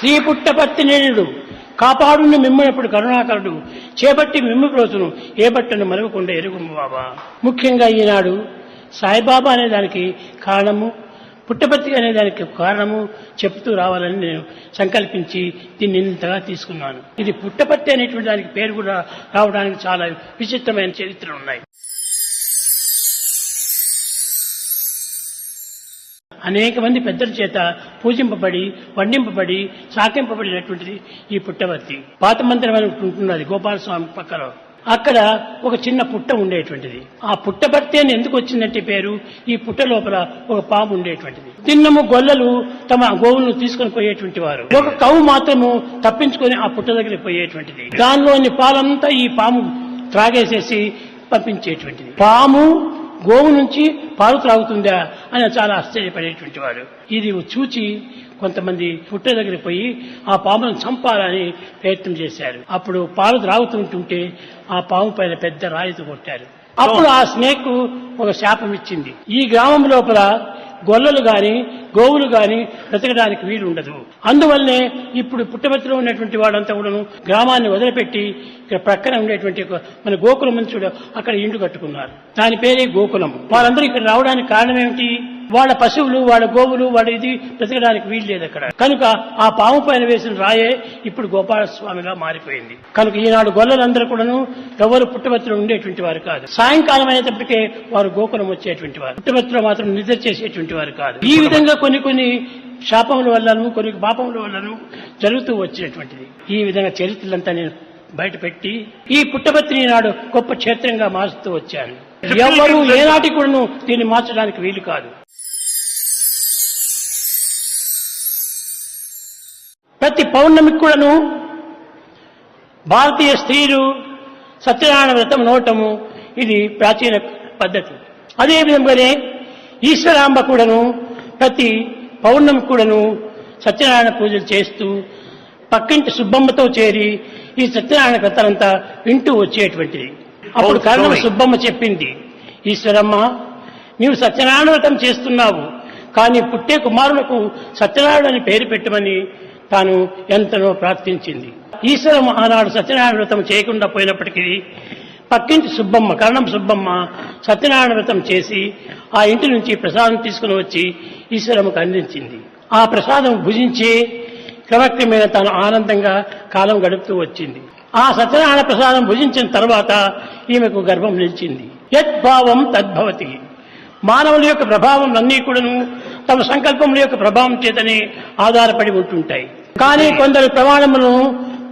శ్రీ పుట్టపర్తి నేనుడు కాపాడుని మిమ్మనప్పుడు కరుణాకరుడు చేపట్టి మిమ్ము ప్రోచును ఏ బట్టను మరవకుండా ఎరుగుము బాబా. ముఖ్యంగా ఈనాడు సాయిబాబా అనే దానికి కారణము, పుట్టపర్తి అనే దానికి కారణము చెప్తూ రావాలని నేను సంకల్పించి దీన్ని ఇంతగా తీసుకున్నాను. ఇది పుట్టపర్తి అనేటువంటి దానికి పేరు కూడా రావడానికి చాలా విచిత్రమైన చరిత్రలు ఉన్నాయి. అనేక మంది పెద్దల చేత పూజింపబడి వండింపబడి సాకింపబడినటువంటిది ఈ పుట్టపర్తి. పాత మందిరం అని ఉంటున్నది గోపాలస్వామి పక్కన. అక్కడ ఒక చిన్న పుట్ట ఉండేటువంటిది. ఆ పుట్టపర్తి అని ఎందుకు వచ్చిందంటే పేరు, ఈ పుట్ట లోపల ఒక పాము ఉండేటువంటిది. తిన్నము గొల్లలు తమ గోవులను తీసుకుని పోయేటువంటి వారు. ఒక కవ్వు మాత్రము తప్పించుకొని ఆ పుట్ట దగ్గరికి పోయేటువంటిది. దానిలోని పాలంతా ఈ పాము త్రాగేసేసి పంపించేటువంటిది. పాము గోవు నుంచి పాలు త్రాగుతుందా అని చాలా ఆశ్చర్యపడేటువంటి వారు. ఇది చూచి కొంతమంది పుట్ట దగ్గరికి పోయి ఆ పామును చంపాలని ప్రయత్నం చేశారు. అప్పుడు పాలు త్రాగుతుంటుంటే ఆ పాము పైన పెద్ద రాయితో కొట్టారు. అప్పుడు ఆ స్నేక్ ఒక శాపం ఇచ్చింది. ఈ గ్రామం లోపల గొల్లలు గాని గోవులు గాని బ్రతకడానికి వీలు ఉండదు. అందువల్లనే ఇప్పుడు పుట్టపర్తిలో ఉన్నటువంటి వాడంతా కూడాను గ్రామాన్ని వదిలిపెట్టి ఇక్కడ ప్రక్కన ఉండేటువంటి మన గోకులం నుంచి అక్కడ ఇండ్లు కట్టుకున్నారు. దాని పేరే గోకులం. వాళ్ళందరూ ఇక్కడ రావడానికి కారణం ఏమిటి? వాళ్ళ పశువులు, వాళ్ళ గోవులు, వాళ్ళ ఇది బ్రతకడానికి వీలు లేదు అక్కడ. కనుక ఆ పాము పైన వేసిన రాయే ఇప్పుడు గోపాలస్వామిగా మారిపోయింది. కనుక ఈనాడు గొల్లలందరూ కూడాను ఎవరు పుట్టపర్తిలో ఉండేటువంటి వారు కాదు. సాయంకాలం అయినప్పటికే వారు గోకులం వచ్చేటువంటి వారు, పుట్టపర్తిలో మాత్రం నిద్ర చేసేటువంటి వారు కాదు. ఈ విధంగా కొన్ని శాపముల వల్లను కొన్ని పాపముల వల్లను జరుగుతూ వచ్చినటువంటిది. ఈ విధంగా చరిత్రలంతా నేను బయటపెట్టి ఈ పుట్టపర్తిని నాడు గొప్ప క్షేత్రంగా మారుస్తూ వచ్చాను. ఎవరు ఏనాటి కూడాను దీన్ని మార్చడానికి వీలు కాదు. ప్రతి పౌర్ణమికి కూడాను భారతీయ స్త్రీలు సత్యనారాయణ వ్రతం నోటము ఇది ప్రాచీన పద్ధతి. అదేవిధంగానే ఈశ్వరాంబ కూడాను ప్రతి పౌర్ణమి కూడాను సత్యనారాయణ పూజలు చేస్తూ పక్కింటి సుబ్బమ్మతో చేరి ఈ సత్యనారాయణ కథలంతా వింటూ వచ్చేటువంటిది. అప్పుడు కర్ణమ సుబ్బమ్మ చెప్పింది, ఈశ్వరమ్మ నీవు సత్యనారాయణ వ్రతం చేస్తున్నావు, కానీ పుట్టే కుమారులకు సత్యనారాయణ అని పేరు పెట్టమని తాను ఎంతనో ప్రార్థించింది. ఈశ్వరమ్మ ఆనాడు సత్యనారాయణ వ్రతం చేయకుండా పోయినప్పటికీ పక్కింటి సుబ్బమ్మ, కర్ణం సుబ్బమ్మ సత్యనారాయణ వ్రతం చేసి ఆ ఇంటి నుంచి ప్రసాదం తీసుకుని వచ్చి ఈశ్వరమ్మకు అందించింది. ఆ ప్రసాదం భుజించి క్రమక్రమేణా తాను ఆనందంగా కాలం గడుపుతూ వచ్చింది. ఆ సత్యనారాయణ ప్రసాదం భుజించిన తర్వాత ఈమెకు గర్భం నిలిచింది. యద్భావం తద్భవతి. మానవుల యొక్క ప్రభావం అన్నీ కూడాను తమ సంకల్పముల యొక్క ప్రభావం చేతనే ఆధారపడి ఉంటుంటాయి. కానీ కొందరు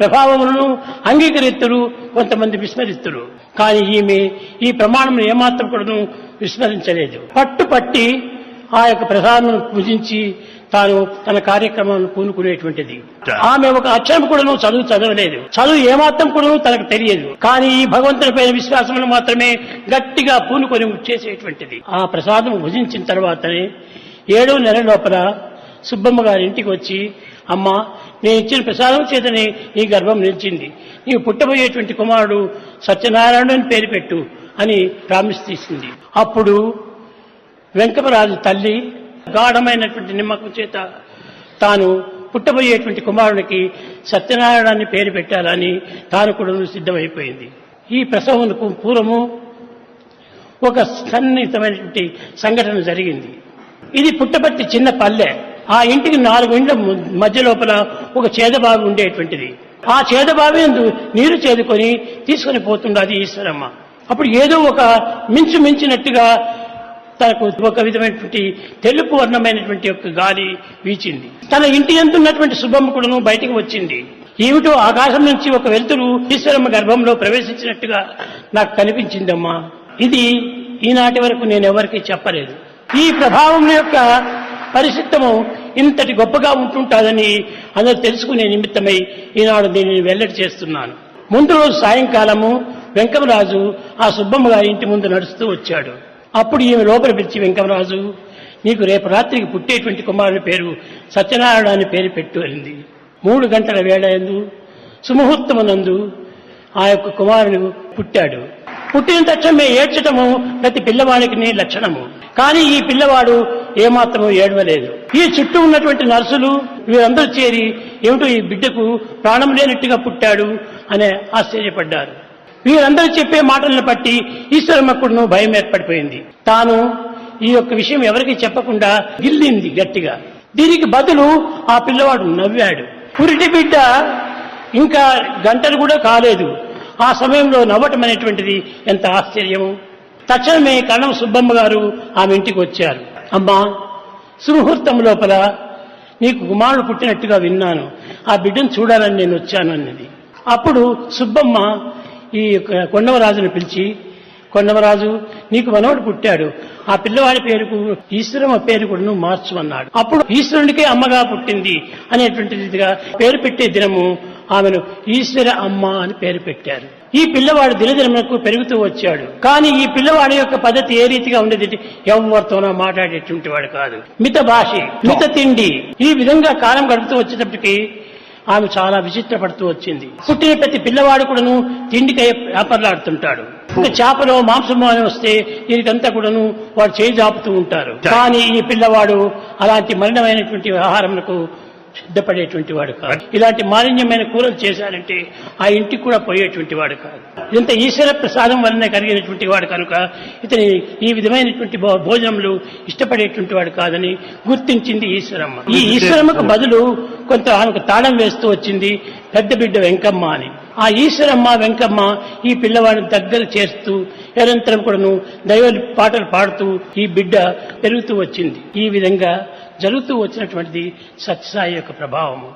ప్రభావములను అంగీకరిస్తురు, కొంతమంది విస్మరిస్తురు. కానీ ఈమె ఈ ప్రమాణమును ఏమాత్రం కూడాను విస్మరించలేదు. పట్టుపట్టి ఆ యొక్క ప్రసాదం భుజించి తాను తన కార్యక్రమాలను పూనుకునేటువంటిది. ఆమె ఒక అక్షరం కూడాను చదవలేదు. చదువు ఏమాత్రం కూడాను తనకు తెలియదు. కానీ ఈ భగవంతుని పైన విశ్వాసమును మాత్రమే గట్టిగా పూనుకొని చేసేటువంటిది. ఆ ప్రసాదం భుజించిన తర్వాతనే 7వ నెల లోపల సుబ్బమ్మ గారి ఇంటికి వచ్చి, అమ్మా నేను ఇచ్చిన ప్రసాదం చేతనే నీ గర్భం నిలిచింది, నీవు పుట్టబోయేటువంటి కుమారుడు సత్యనారాయణ అని పేరు పెట్టు అని ప్రామిస్ తీసింది. అప్పుడు వెంకమరాజు తల్లి గాఢమైనటువంటి నిమ్మకం చేత తాను పుట్టబోయేటువంటి కుమారునికి సత్యనారాయణ అని పేరు పెట్టాలని తాను కూడా సిద్ధమైపోయింది. ఈ ప్రసవమునకు పూర్వము ఒక సన్నిహితమైనటువంటి సంఘటన జరిగింది. ఇది పుట్టపర్తి చిన్న పల్లె. ఆ ఇంటికి 4 ఇండ్ల మధ్య లోపల ఒక చేదబావి ఉండేటువంటిది. ఆ చేదబావి నీరు చేదుకొని తీసుకుని పోతుండది ఈశ్వరమ్మ. అప్పుడు ఏదో ఒక మించినట్టుగా తనకు ఒక విధమైనటువంటి తెలుపు వర్ణమైనటువంటి యొక్క గాలి వీచింది. తన ఇంటి ఎందున్నటువంటి సుబ్బమ్మ కూడాను బయటికి వచ్చింది. ఏమిటో ఆకాశం నుంచి ఒక వెలుతురు ఈశ్వరమ్మ గర్భంలో ప్రవేశించినట్టుగా నాకు కనిపించిందమ్మా. ఇది ఈనాటి వరకు నేను ఎవరికీ చెప్పలేదు. ఈ ప్రభావం యొక్క పరిశుద్ధము ఇంతటి గొప్పగా ఉంటుంటాదని అందరూ తెలుసుకునే నిమిత్తమై ఈనాడు దీనిని వెల్లడి చేస్తున్నాను. ముందు రోజు సాయంకాలము వెంకమరాజు ఆ సుబ్బమ్మ గారి ఇంటి ముందు నడుస్తూ వచ్చాడు. అప్పుడు ఈమె లోపల పిలిచి, వెంకమరాజు నీకు రేపు రాత్రికి పుట్టేటువంటి కుమారుని పేరు సత్యనారాయణ అని పేరు పెట్టు అయింది. 3 గంటల వేళ యందు సుముహూర్తమునందు ఆ యొక్క కుమారుని పుట్టాడు. పుట్టిన తక్షణమే ఏడ్చటము ప్రతి పిల్లవాడికి లక్షణము. కానీ ఈ పిల్లవాడు ఏమాత్రం ఏడవలేదు. ఈ చుట్టూ ఉన్నటువంటి నర్సులు వీరందరూ చేరి ఏమిటో ఈ బిడ్డకు ప్రాణం లేనట్టుగా పుట్టాడు అని ఆశ్చర్యపడ్డారు. వీరందరూ చెప్పే మాటలను బట్టి ఈశ్వరమ్మకుడును భయం ఏర్పడిపోయింది. తాను ఈ యొక్క విషయం ఎవరికి చెప్పకుండా గిల్లింది గట్టిగా. దీనికి బదులు ఆ పిల్లవాడు నవ్వాడు. పురిటి బిడ్డ ఇంకా గంటలు కూడా కాలేదు. ఆ సమయంలో నవ్వటం అనేటువంటిది ఎంత ఆశ్చర్యము. తక్షణమే కరణం సుబ్బమ్మ గారు ఆమె ఇంటికి వచ్చారు. అమ్మా, సుముహూర్తం లోపల నీకు కుమారుడు పుట్టినట్టుగా విన్నాను, ఆ బిడ్డను చూడాలని నేను వచ్చాను అన్నది. అప్పుడు సుబ్బమ్మ ఈ కొండవరాజును పిలిచి, కొండవరాజు, నీకు మనవడు పుట్టాడు, ఆ పిల్లవాడి పేరుకు ఈశ్వరమ్మ పేరు కూడా నువ్వు మార్చు అన్నాడు. అప్పుడు ఈశ్వరునికే అమ్మగా పుట్టింది అనేటువంటి రీతిగా పేరు పెట్టే దినము ఆమెను ఈశ్వర అమ్మ అని పేరు పెట్టారు. ఈ పిల్లవాడు దినదినములకు పెరుగుతూ వచ్చాడు. కానీ ఈ పిల్లవాడి యొక్క పద్ధతి ఏ రీతిగా ఉండేది, ఎవరితోనో మాట్లాడేటువంటి వాడు కాదు. మిత భాషి, మిత తిండి, ఈ విధంగా కాలం గడుపుతూ వచ్చేటప్పటికి ఆమె చాలా విచిత్రపడుతూ వచ్చింది. పుట్టిన ప్రతి పిల్లవాడు కూడాను తిండికై వ్యాపారలాడుతుంటాడు. ఇంకా చేపలో మాంసము అని వస్తే దీనికంతా కూడాను వాడు చేయి జాపుతూ ఉంటారు. కానీ ఈ పిల్లవాడు అలాంటి మలినమైనటువంటి ఆహారంకు సిద్ధపడేటువంటి వాడు కాదు. ఇలాంటి మాలిన్యమైన కూరలు చేశారంటే ఆ ఇంటికి కూడా పోయేటువంటి వాడు కాదు. ఇంత ఈశ్వర ప్రసాదం వలన కలిగినటువంటి వాడు కనుక ఇతని ఈ విధమైనటువంటి భోజనములు ఇష్టపడేటువంటి వాడు కాదని గుర్తించింది ఈశ్వరమ్మ. ఈ ఈశ్వరమ్మకు బదులు కొంత ఆమెకు తాళం వేస్తూ వచ్చింది పెద్ద బిడ్డ వెంకమ్మ అని. ఆ ఈశ్వరమ్మ వెంకమ్మ ఈ పిల్లవాడిని దగ్గర చేస్తూ నిరంతరం కూడాను దైవ పాటలు పాడుతూ ఈ బిడ్డ పెరుగుతూ వచ్చింది. ఈ విధంగా జరుగుతూ వచ్చినటువంటిది సత్యసాయి యొక్క ప్రభావము.